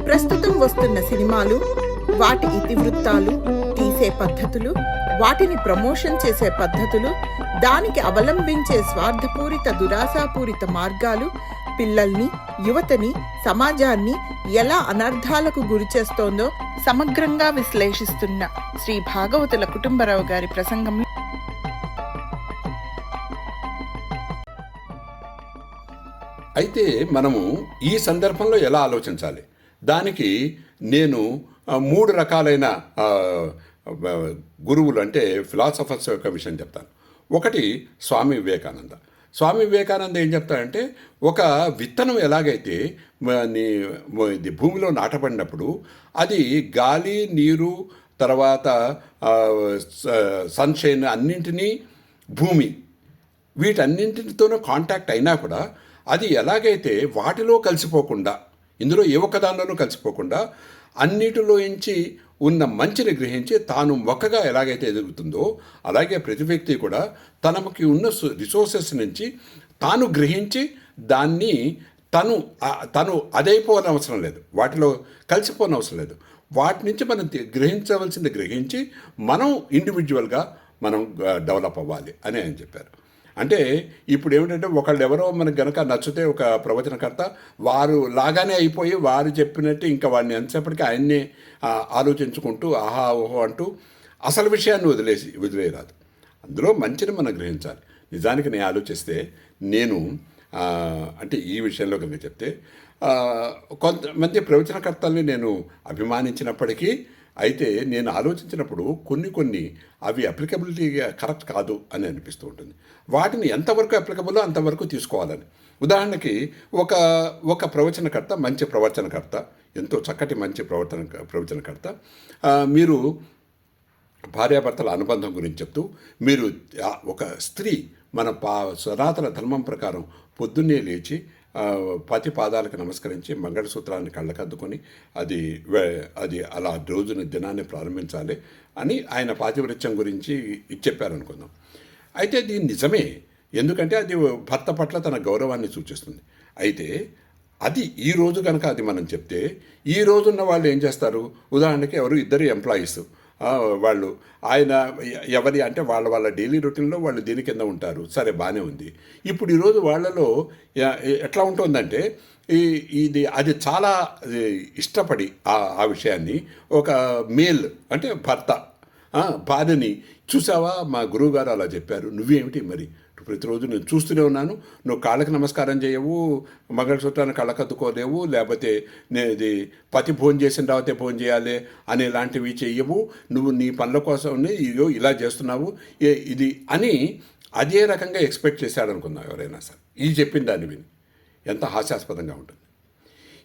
ప్రస్తుతం వస్తున్న సినిమాలు, వాటి ఇతివృత్తాలు, తీసే పద్ధతులు, వాటిని ప్రమోషన్ చేసే పద్ధతులు, దానికి అవలంబించే స్వార్థపూరిత దురాశాపూరిత మార్గాలు పిల్లల్ని, యువతని, సమాజాన్ని ఎలా అనర్థాలకు గురిచేస్తోందో సమగ్రంగా విశ్లేషిస్తున్న శ్రీ భాగవతుల కుటుంబరావు గారి ప్రసంగం. అయితే మనము ఈ సందర్భంలో ఎలా ఆలోచించాలి, దానికి నేను 3 రకాలైన గురువులు అంటే ఫిలాసఫర్స్ యొక్క విషయం చెప్తాను. ఒకటి స్వామి వివేకానంద. స్వామి వివేకానంద ఏం చెప్తాడంటే, ఒక విత్తనం ఎలాగైతే ఇది భూమిలో నాటబడినప్పుడు అది గాలి, నీరు, తర్వాత సన్షైన్ అన్నింటినీ, భూమి వీటన్నింటితోనూ కాంటాక్ట్ అయినా కూడా అది ఎలాగైతే వాటిలో కలిసిపోకుండా, ఇందులో ఏ ఒక్కదానిలోనూ కలిసిపోకుండా అన్నిటిలోంచి ఉన్న మంచిని గ్రహించి తాను మొక్కగా ఎలాగైతే ఎదుగుతుందో, అలాగే ప్రతి వ్యక్తి కూడా తనకి ఉన్న రిసోర్సెస్ నుంచి తాను గ్రహించి దాన్ని తను అదైపోనవసరం లేదు, వాటిలో కలిసిపోనవసరం లేదు. వాటి నుంచి మనం గ్రహించవలసింది గ్రహించి మనం ఇండివిజువల్గా మనం డెవలప్ అవ్వాలి అని ఆయన చెప్పారు. అంటే ఇప్పుడు ఏమిటంటే, ఒకళ్ళు ఎవరో మనకు గనక నచ్చితే ఒక ప్రవచనకర్త వారు లాగానే అయిపోయి వారు చెప్పినట్టు ఇంకా వాడిని ఎంతసేపటికి ఆయన్నే ఆలోచించుకుంటూ ఆహా ఓహో అంటూ అసలు విషయాన్ని వదిలేయరాదు. అందులో మంచిని మనం గ్రహించాలి. నిజానికి నేను ఆలోచిస్తే, నేను అంటే ఈ విషయంలో కనుక చెప్తే, కొంతమంది ప్రవచనకర్తల్ని నేను అభిమానించినప్పటికీ, అయితే నేను ఆలోచించినప్పుడు కొన్ని అవి అప్లికబిలిటీ కరెక్ట్ కాదు అని అనిపిస్తూ ఉంటుంది. వాటిని ఎంతవరకు అప్లికబుల్లో అంతవరకు తీసుకోవాలని. ఉదాహరణకి ఒక ప్రవచనకర్త, మంచి ప్రవచనకర్త, ఎంతో చక్కటి మంచి ప్రవచనకర్త మీరు భార్యాభర్తల అనుబంధం గురించి చెప్తూ, మీరు ఒక స్త్రీ మన సనాతన ధర్మం ప్రకారం పొద్దున్నే లేచి పతి పాదాలకు నమస్కరించి మంగళసూత్రాన్ని కళ్ళకద్దుకొని అది అలా రోజున దినాన్ని ప్రారంభించాలి అని ఆయన పాతివృత్యం గురించి చెప్పారనుకుందాం. అయితే అది నిజమే, ఎందుకంటే అది భర్త పట్ల తన గౌరవాన్ని సూచిస్తుంది. అయితే అది ఈ రోజు కనుక అది మనం చెప్తే, ఈ రోజున్న వాళ్ళు ఏం చేస్తారు, ఉదాహరణకి ఇద్దరు ఎంప్లాయీస్, వాళ్ళు ఆయన ఎవరి అంటే వాళ్ళ డైలీ రొటీన్లో వాళ్ళు దీని కింద ఉంటారు, సరే బాగానే ఉంది. ఇప్పుడు ఈరోజు వాళ్ళలో ఎట్లా ఉంటుందంటే, అది చాలా ఇష్టపడి ఆ విషయాన్ని ఒక మేల్ అంటే భర్త భార్యని, చూసావా మా గురువుగారు అలా చెప్పారు, నువ్వేమిటి మరి ప్రతిరోజు నేను చూస్తూనే ఉన్నాను, నువ్వు కాళ్ళకి నమస్కారం చేయవు, మంగళసూత్రాన్ని కళ్ళకద్దుకోలేవు, లేకపోతే ఇది పతి భోజనం చేసిన తర్వాతే భోజనం చేయాలి అనేలాంటివి చెయ్యవు, నువ్వు నీ పనుల కోసం ఇలా చేస్తున్నావు ఇది అని అదే రకంగా ఎక్స్పెక్ట్ చేశాడనుకున్నావు ఎవరైనా సరే. ఇది చెప్పిన దాన్ని విని ఎంత హాస్యాస్పదంగా ఉంటుంది.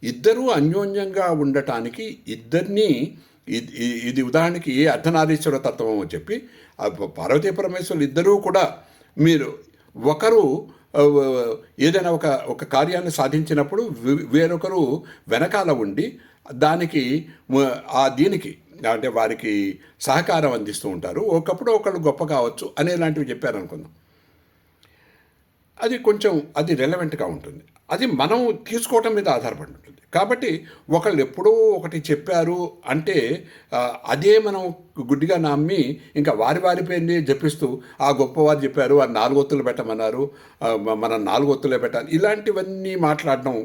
ఇద్దరూ అన్యోన్యంగా ఉండటానికి ఇద్దరినీ ఇది ఉదాహరణకి ఏ అర్ధనారీశ్వర తత్వమో చెప్పి, పార్వతీ పరమేశ్వరులు ఇద్దరూ కూడా మీరు ఒకరు ఏదైనా ఒక కార్యాన్ని సాధించినప్పుడు వేరొకరు వెనకాల ఉండి దీనికి అంటే వారికి సహకారం అందిస్తూ ఉంటారు. ఒకప్పుడు ఒకళ్ళు గొప్ప కావచ్చు అనేలాంటివి చెప్పారనుకుందాం. అది రెలవెంట్గా ఉంటుంది. అది మనం తీసుకోవటం మీద ఆధారపడి ఉంటుంది. కాబట్టి ఒకళ్ళు ఎప్పుడో ఒకటి చెప్పారు అంటే అదే మనం గుడ్డిగా నమ్మి ఇంకా వారి పేరుని జపిస్తూ, ఆ గొప్పవారు చెప్పారు, వారు 4 ఒత్తులు పెట్టమన్నారు, మనం 4 ఒత్తులే పెట్టాలి, ఇలాంటివన్నీ మాట్లాడడం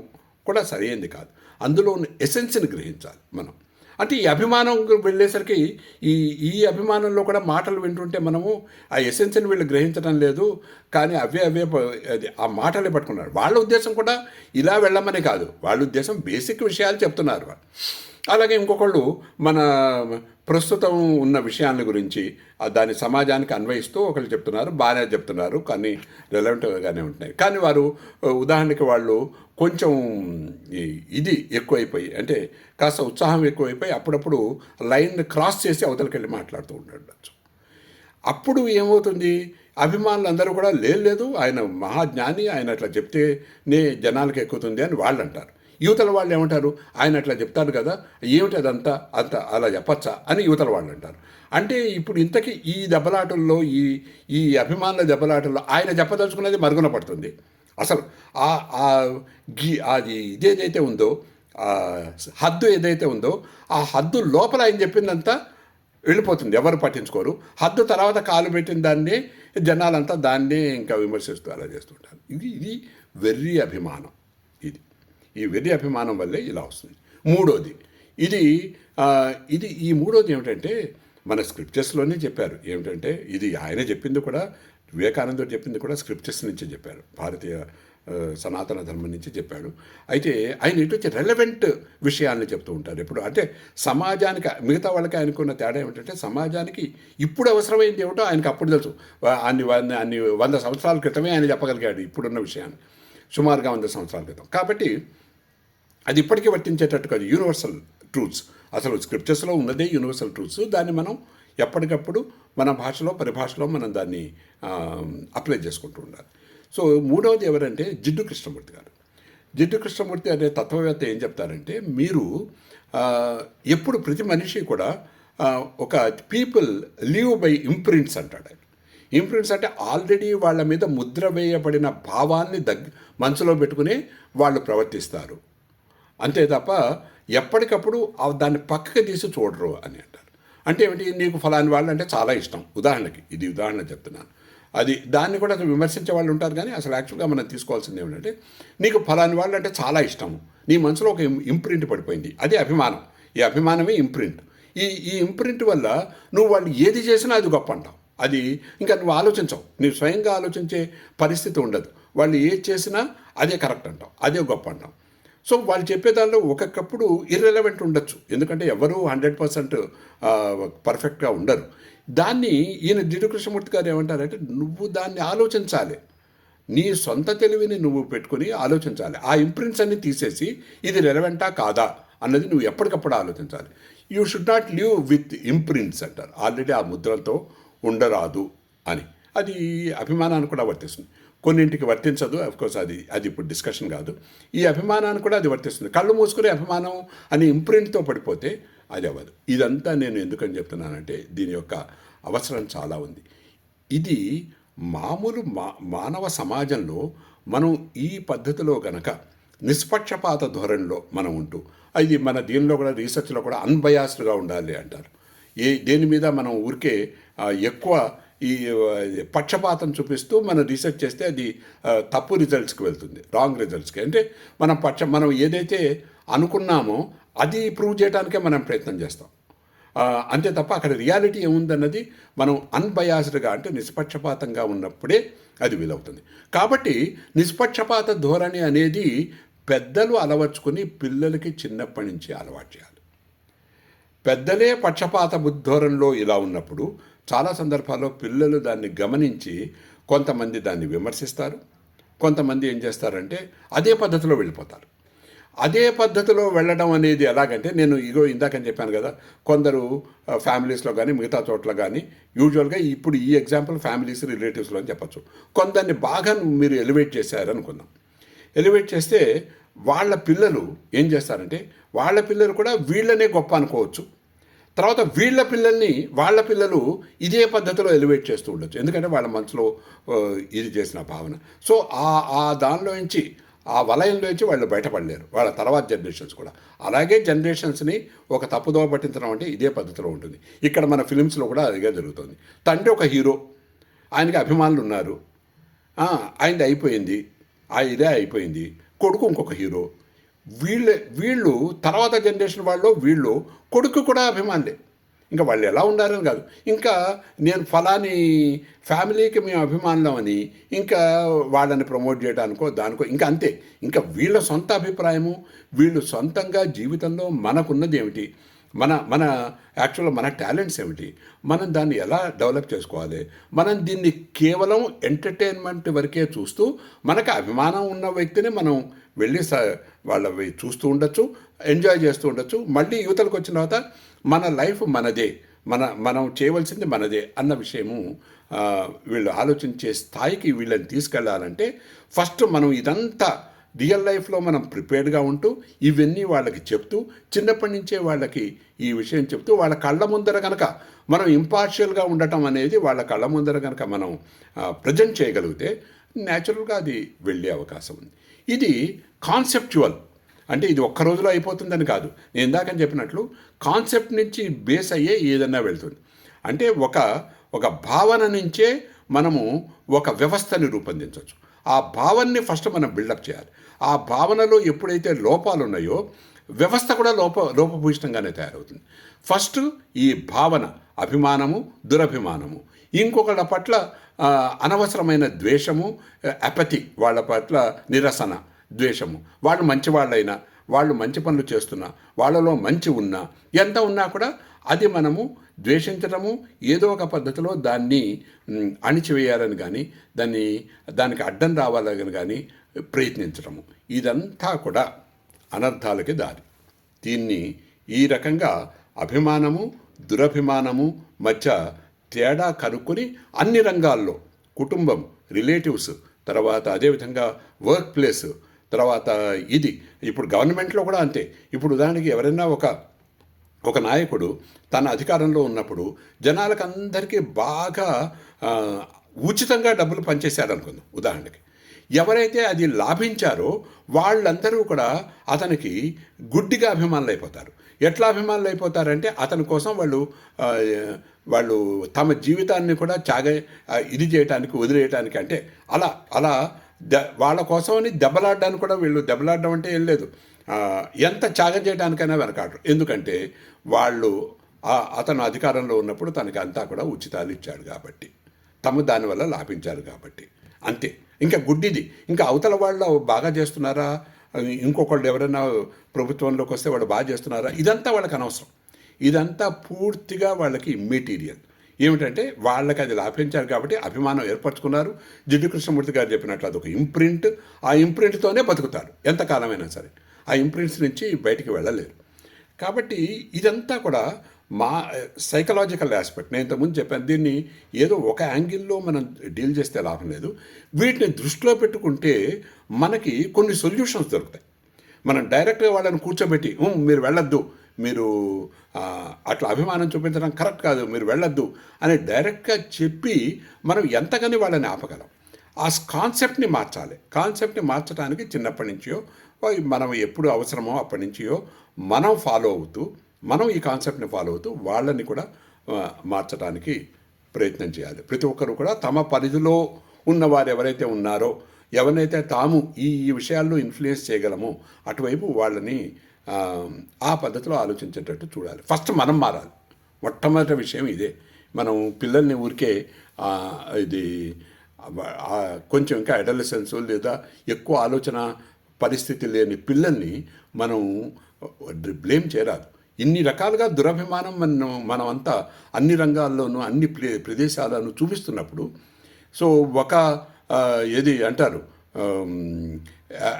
కూడా సరైనది కాదు. అందులో ఉన్న ఎసెన్స్ని గ్రహించాలి మనం. అంటే ఈ అభిమానం వెళ్ళేసరికి ఈ అభిమానంలో కూడా మాటలు వింటుంటే మనము ఆ ఎసెన్స్ని వీళ్ళు గ్రహించడం లేదు, కానీ అవే ఆ మాటలే పట్టుకున్నారు. వాళ్ళ ఉద్దేశం కూడా ఇలా వెళ్ళమని కాదు, వాళ్ళ ఉద్దేశం బేసిక్ విషయాలు చెప్తున్నారు వాళ్ళు. అలాగే ఇంకొకళ్ళు మన ప్రస్తుతం ఉన్న విషయాల గురించి దాని సమాజానికి అన్వయిస్తూ ఒకళ్ళు చెప్తున్నారు, బాగానే చెప్తున్నారు, కానీ రెలవెంట్గానే ఉంటున్నాయి. కానీ వారు ఉదాహరణకి వాళ్ళు కొంచెం ఇది ఎక్కువైపోయి, అంటే కాస్త ఉత్సాహం ఎక్కువైపోయి అప్పుడప్పుడు లైన్ క్రాస్ చేసి అవతలకి వెళ్ళి మాట్లాడుతూ ఉండొచ్చు. అప్పుడు ఏమవుతుంది, అభిమానులు అందరూ కూడా లేదు ఆయన మహాజ్ఞాని, ఆయన అట్లా చెప్తేనే జనాలకు ఎక్కుతుంది అని వాళ్ళు అంటారు. యువతల వాళ్ళు ఏమంటారు, ఆయన అట్లా చెప్తారు కదా, ఏమిటి అంత అలా చెప్పచ్చా అని యువతల వాళ్ళు అంటారు. అంటే ఇప్పుడు ఇంతకీ ఈ దెబ్బలాటల్లో ఈ అభిమానుల దెబ్బలాటల్లో ఆయన చెప్పదలుచుకున్నది మరుగున పడుతుంది. అసలు అది ఇదేదైతే ఉందో ఆ హద్దు ఏదైతే ఉందో ఆ హద్దు లోపల ఆయన చెప్పిందంతా వెళ్ళిపోతుంది, ఎవరు పట్టించుకోరు. హద్దు తర్వాత కాలు పెట్టిన దాన్ని జనాలంతా దాన్నే ఇంకా విమర్శిస్తూ అలా చేస్తుంటారు. ఇది వెర్రి అభిమానం. ఈ వెర్రి అభిమానం వల్లే ఇలా వస్తుంది. మూడోది ఈ మూడోది ఏమిటంటే మన స్క్రిప్చర్స్లోనే చెప్పారు. ఏమిటంటే ఇది ఆయన చెప్పింది కూడా, వివేకానందుడు చెప్పింది కూడా స్క్రిప్చర్స్ నుంచి చెప్పారు, భారతీయ సనాతన ధర్మం నుంచి చెప్పాడు. అయితే ఆయన ఇటు వచ్చి రెలవెంట్ విషయాల్ని చెప్తూ ఉంటారు ఎప్పుడు. అంటే సమాజానికి, మిగతా వాళ్ళకి ఆయనకున్న తేడా ఏమిటంటే సమాజానికి ఇప్పుడు అవసరమైంది ఏమిటో ఆయనకు అప్పుడు తెలుసు. అన్ని 100 సంవత్సరాల క్రితమే ఆయన చెప్పగలిగాడు ఇప్పుడున్న విషయాన్ని, సుమారుగా 100 సంవత్సరాల క్రితం. కాబట్టి అది ఇప్పటికీ వర్తించేటట్టు కాదు, యూనివర్సల్ ట్రూత్స్. అసలు స్క్రిప్చర్స్లో ఉన్నదే యూనివర్సల్ ట్రూత్స్. దాన్ని మనం ఎప్పటికప్పుడు మన భాషలో పరిభాషలో మనం దాన్ని అప్లై చేసుకుంటూ ఉండాలి. సో మూడవది ఎవరంటే జిడ్డు కృష్ణమూర్తి గారు. జిడ్డు కృష్ణమూర్తి అనే తత్వవేత్త ఏం చెప్తారంటే, మీరు ఎప్పుడు ప్రతి మనిషి కూడా ఒక పీపుల్ లివ్ బై ఇంప్రింట్స్ అంటాడు ఆయన. ఇంప్రింట్స్ అంటే ఆల్రెడీ వాళ్ళ మీద ముద్ర వేయబడిన భావాన్ని మనసులో పెట్టుకుని వాళ్ళు ప్రవర్తిస్తారు, అంతే తప్ప ఎప్పటికప్పుడు దాన్ని పక్కకి తీసి చూడరు అని అంటారు. అంటే ఏమిటి, నీకు ఫలాని వాళ్ళు అంటే చాలా ఇష్టం, ఉదాహరణకి ఇది ఉదాహరణ చెప్తున్నాను, దాన్ని కూడా అసలు విమర్శించే వాళ్ళు ఉంటారు. కానీ అసలు యాక్చువల్గా మనం తీసుకోవాల్సింది ఏమిటంటే, నీకు ఫలాని వాళ్ళు అంటే చాలా ఇష్టం, నీ మనసులో ఒక ఇంప్రింట్ పడిపోయింది, అది అభిమానం. ఈ అభిమానమే ఇంప్రింట్. ఈ ఇంప్రింట్ వల్ల నువ్వు వాళ్ళు ఏది చేసినా అది గొప్ప అంటావు. అది ఇంకా నువ్వు ఆలోచించవు, నువ్వు స్వయంగా ఆలోచించే పరిస్థితి ఉండదు. వాళ్ళు ఏది చేసినా అదే కరెక్ట్ అంటావు, అదే గొప్ప అంటావు. సో వాళ్ళు చెప్పేదానిలో ఒక్కొక్కప్పుడు ఇర్రెలవెంట్ ఉండొచ్చు, ఎందుకంటే ఎవరు 100% పర్ఫెక్ట్గా ఉండరు. దాన్ని ఈయన జిడ్డు కృష్ణమూర్తి గారు ఏమంటారంటే, నువ్వు దాన్ని ఆలోచించాలి, నీ సొంత తెలివిని నువ్వు పెట్టుకుని ఆలోచించాలి. ఆ ఇంప్రింట్స్ అన్ని తీసేసి ఇది రెలవెంటా కాదా అన్నది నువ్వు ఎప్పటికప్పుడు ఆలోచించాలి. You should not live with imprints అంటారు. ఆల్రెడీ ఆ ముద్రలతో ఉండరాదు అని. అది అభిమానాన్ని కూడా వర్తిస్తుంది, కొన్నింటికి వర్తించదు. అఫ్కోర్స్ అది ఇప్పుడు డిస్కషన్ కాదు. ఈ అభిమానాన్ని కూడా అది వర్తిస్తుంది. కళ్ళు మూసుకునే అభిమానం అని ఇంప్రింట్తో పడిపోతే అది అవ్వదు. ఇదంతా నేను ఎందుకని చెప్తున్నానంటే, దీని యొక్క అవసరం చాలా ఉంది. ఇది మామూలు మానవ సమాజంలో మనం ఈ పద్ధతిలో గనక నిష్పక్షపాత ధోరణిలో మనం ఉంటూ, అది మన దీనిలో కూడా రీసెర్చ్లో కూడా అన్బయాస్డ్గా ఉండాలి అంటారు. దేని మీద మనం ఊరికే ఎక్కువ ఈ పక్షపాతం చూపిస్తూ మనం రీసెర్చ్ చేస్తే అది తప్పు రిజల్ట్స్కి వెళ్తుంది, రాంగ్ రిజల్ట్స్కి. అంటే మనం ఏదైతే అనుకున్నామో అది ప్రూవ్ చేయడానికే మనం ప్రయత్నం చేస్తాం, అంతే తప్ప అక్కడ రియాలిటీ ఏముందన్నది మనం అన్బయాస్డ్గా అంటే నిష్పక్షపాతంగా ఉన్నప్పుడే అది వీలవుతుంది. కాబట్టి నిష్పక్షపాత ధోరణి అనేది పెద్దలు అలవర్చుకుని పిల్లలకి చిన్నప్పటి నుంచి అలవాటు చేయాలి. పెద్దలే పక్షపాత ధోరణిలో ఇలా ఉన్నప్పుడు చాలా సందర్భాల్లో పిల్లలు దాన్ని గమనించి కొంతమంది దాన్ని విమర్శిస్తారు, కొంతమంది ఏం చేస్తారంటే అదే పద్ధతిలో వెళ్ళిపోతారు. అదే పద్ధతిలో వెళ్ళడం అనేది ఎలాగంటే, నేను ఇందాకని చెప్పాను కదా, కొందరు ఫ్యామిలీస్లో కానీ మిగతా చోట్ల కానీ యూజువల్గా ఇప్పుడు ఈ ఎగ్జాంపుల్ ఫ్యామిలీస్ రిలేటివ్స్లో అని చెప్పచ్చు. కొందరిని బాగా మీరు ఎలివేట్ చేశారనుకుందాం. ఎలివేట్ చేస్తే వాళ్ళ పిల్లలు ఏం చేస్తారంటే, వాళ్ళ పిల్లలు కూడా వీళ్ళనే గొప్ప అనుకోవచ్చు. తర్వాత వాళ్ళ పిల్లలు ఇదే పద్ధతిలో ఎలివేట్ చేస్తూ ఉండొచ్చు, ఎందుకంటే వాళ్ళ మనసులో ఇది చేసిన భావన. సో ఆ దానిలోంచి, ఆ వలయంలోంచి వాళ్ళు బయటపడలేరు వాళ్ళ తర్వాత జనరేషన్స్ కూడా. అలాగే జనరేషన్స్ని ఒక తప్పుదోవ పట్టించడం అంటే ఇదే పద్ధతిలో ఉంటుంది. ఇక్కడ మన ఫిలిమ్స్లో కూడా అదిగా జరుగుతుంది. తండ్రి ఒక హీరో, ఆయనకి అభిమానులు ఉన్నారు, ఆయనది అయిపోయింది, ఇదే అయిపోయింది. కొడుకు ఇంకొక హీరో, వీళ్ళు తర్వాత జనరేషన్ వీళ్ళు కొడుకు కూడా అభిమానులే. ఇంకా వాళ్ళు ఎలా ఉండారని కాదు, ఇంకా నేను ఫలాని ఫ్యామిలీకి మేము అభిమానులం అని ఇంకా వాళ్ళని ప్రమోట్ చేయడానికో దానికో ఇంకా అంతే. ఇంకా వీళ్ళ సొంత అభిప్రాయము, వీళ్ళు సొంతంగా జీవితంలో మనకున్నది ఏమిటి, మన యాక్చువల్గా మన టాలెంట్స్ ఏమిటి, మనం దాన్ని ఎలా డెవలప్ చేసుకోవాలి, మనం దీన్ని కేవలం ఎంటర్టైన్మెంట్ వరకే చూస్తూ మనకు అభిమానం ఉన్న వ్యక్తిని మనం వెళ్ళి వాళ్ళవి చూస్తూ ఉండొచ్చు, ఎంజాయ్ చేస్తూ ఉండొచ్చు. మళ్ళీ యువతలకు వచ్చిన తర్వాత మన లైఫ్ మనదే, మనం చేయవలసింది మనదే అన్న విషయము వీళ్ళు ఆలోచించే స్థాయికి వీళ్ళని తీసుకెళ్లాలంటే ఫస్ట్ మనం ఇదంతా రియల్ లైఫ్లో మనం ప్రిపేర్డ్గా ఉంటూ ఇవన్నీ వాళ్ళకి చెప్తూ, చిన్నప్పటి నుంచే వాళ్ళకి ఈ విషయం చెప్తూ, వాళ్ళ కళ్ళ ముందర కనుక మనం ఇంపార్షియల్గా ఉండటం అనేది వాళ్ళ కళ్ళ ముందర కనుక మనం ప్రజెంట్ చేయగలిగితే న్యాచురల్గా అది వెళ్ళే అవకాశం ఉంది. ఇది కాన్సెప్చువల్. అంటే ఇది ఒక్క రోజులో అయిపోతుందని కాదు. నేను ఇందాకని చెప్పినట్లు కాన్సెప్ట్ నుంచి బేస్ అయ్యే ఏదన్నా వెళ్తుంది. అంటే ఒక భావన నుంచే మనము ఒక వ్యవస్థని రూపొందించవచ్చు. ఆ భావనని ఫస్ట్ మనం బిల్డప్ చేయాలి. ఆ భావనలో ఎప్పుడైతే లోపాలు ఉన్నాయో వ్యవస్థ కూడా లోపభూయిష్టంగానే తయారవుతుంది. ఫస్ట్ ఈ భావన, అభిమానము, దురభిమానము, ఇంకొకళ్ళ పట్ల అనవసరమైన ద్వేషము, అపతి, వాళ్ళ పట్ల నిరసన, ద్వేషము, వాళ్ళు మంచివాళ్ళైనా, వాళ్ళు మంచి పనులు చేస్తున్నా, వాళ్ళలో మంచి ఉన్నా, ఎంత ఉన్నా కూడా అది మనము ద్వేషించడము, ఏదో ఒక పద్ధతిలో దాన్ని అణిచివేయాలని కానీ, దానికి అడ్డం రావాలని కానీ ప్రయత్నించడము, ఇదంతా కూడా అనర్థాలకి దారి. దీన్ని ఈ రకంగా అభిమానము, దురభిమానము మధ్య తేడా కనుక్కొని అన్ని రంగాల్లో, కుటుంబం, రిలేటివ్స్, తర్వాత అదేవిధంగా వర్క్ ప్లేస్, తర్వాత ఇది ఇప్పుడు గవర్నమెంట్లో కూడా అంతే. ఇప్పుడు ఉదాహరణకి ఎవరైనా ఒక నాయకుడు తన అధికారంలో ఉన్నప్పుడు జనాలకు అందరికీ బాగా ఉచితంగా డబ్బులు పనిచేశాడు అనుకుందాం ఉదాహరణకి. ఎవరైతే అది లాభించారో వాళ్ళందరూ కూడా అతనికి గుడ్డిగా అభిమానులు అయిపోతారు. ఎట్లా అభిమానులు అయిపోతారంటే అతని కోసం వాళ్ళు తమ జీవితాన్ని కూడా ఇది చేయడానికి, వదిలేయటానికి, అంటే అలా వాళ్ళ కోసమని దెబ్బలాడడానికి కూడా వీళ్ళు, దెబ్బలాడడం అంటే ఏం లేదు, ఎంత త్యాగం చేయడానికైనా వెనకాడరు. ఎందుకంటే అతను అధికారంలో ఉన్నప్పుడు తనకి అంతా కూడా ఉచితాలు ఇచ్చాడు కాబట్టి, దానివల్ల లాభించారు కాబట్టి, అంతే. ఇంకా గుడ్డిది, ఇంకా అవతల వాళ్ళు బాగా చేస్తున్నారా, ఇంకొకళ్ళు ఎవరైనా ప్రభుత్వంలోకి వస్తే వాళ్ళు బాగా చేస్తున్నారా, ఇదంతా వాళ్ళకి అనవసరం. ఇదంతా పూర్తిగా వాళ్ళకి ఇమ్మెటీరియల్. ఏమిటంటే వాళ్ళకి అది లాభించారు కాబట్టి అభిమానం ఏర్పరచుకున్నారు. జిడ్డు కృష్ణమూర్తి గారు చెప్పినట్లు అదొక ఇంప్రింట్. ఆ ఇంప్రింట్తోనే బతుకుతారు ఎంతకాలమైనా సరే. ఆ ఇంప్రింట్స్ నుంచి బయటికి వెళ్ళలేరు. కాబట్టి ఇదంతా కూడా మా సైకలాజికల్ ఆస్పెక్ట్. నేను ఇంతకుముందు చెప్పాను, దీన్ని ఏదో ఒక యాంగిల్లో మనం డీల్ చేస్తే లాభం లేదు. వీటిని దృష్టిలో పెట్టుకుంటే మనకి కొన్ని సొల్యూషన్స్ దొరుకుతాయి. మనం డైరెక్ట్గా వాళ్ళని కూర్చోబెట్టి మీరు వెళ్ళొద్దు, మీరు అట్లా అభిమానం చూపించడం కరెక్ట్ కాదు, మీరు వెళ్ళొద్దు అని డైరెక్ట్గా చెప్పి మనం ఎంతగాని వాళ్ళని ఆపగలం. ఆ కాన్సెప్ట్ని మార్చాలి. కాన్సెప్ట్ని మార్చడానికి చిన్నప్పటి నుంచో, మనం ఎప్పుడు అవసరమో అప్పటి నుంచో మనం ఫాలో అవుతూ, మనం ఈ కాన్సెప్ట్ని ఫాలో అవుతూ వాళ్ళని కూడా మార్చడానికి ప్రయత్నం చేయాలి. ప్రతి ఒక్కరు కూడా తమ పరిధిలో ఉన్నవారు ఎవరైతే ఉన్నారో, ఎవరినైతే తాము ఈ విషయాల్లో ఇన్ఫ్లుయెన్స్ చేయగలమో అటువైపు వాళ్ళని ఆ పద్ధతిలో ఆలోచించేటట్టు చూడాలి. ఫస్ట్ మనం మారాలి. మొట్టమొదటి విషయం ఇదే. మనం పిల్లల్ని ఊరికే ఇది కొంచెం ఇంకా అడోలసెన్స్ లేదా ఎక్కువ ఆలోచన పరిస్థితి లేని పిల్లల్ని మనం బ్లేమ్ చేయరాదు. ఇన్ని రకాలుగా దురభిమానం మనమంతా అన్ని రంగాల్లోనూ అన్ని ప్రదేశాలను చూపిస్తున్నప్పుడు, సో ఏది అంటారు,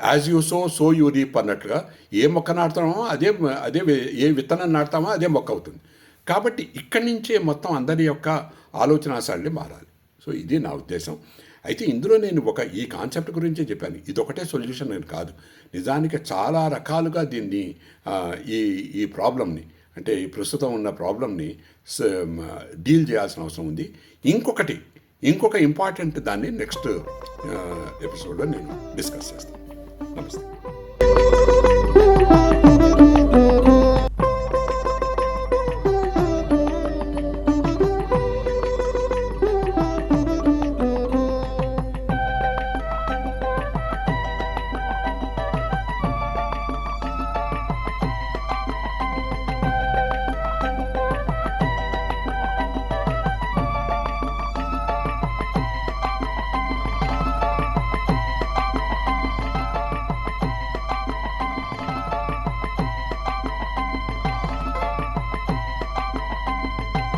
as you so you reap అన్నట్లుగా ఏ మొక్క నాటుతామో అదే ఏ విత్తనం నాటుతామో అదే మొక్క అవుతుంది. కాబట్టి ఇక్కడి నుంచే మొత్తం అందరి యొక్క ఆలోచన సరళి మారాలి. సో ఇది నా ఉద్దేశం. అయితే ఇందులో నేను ఈ కాన్సెప్ట్ గురించే చెప్పాను. ఇదొకటే సొల్యూషన్ నేను కాదు. నిజానికి చాలా రకాలుగా దీన్ని ఈ ప్రాబ్లమ్ని, అంటే ఈ ప్రస్తుతం ఉన్న ప్రాబ్లమ్ని డీల్ చేయాల్సిన అవసరం ఉంది. ఇంకొక ఇంపార్టెంట్ దాన్ని నెక్స్ట్ ఎపిసోడ్లో నేను డిస్కస్ చేస్తాను. నమస్తే.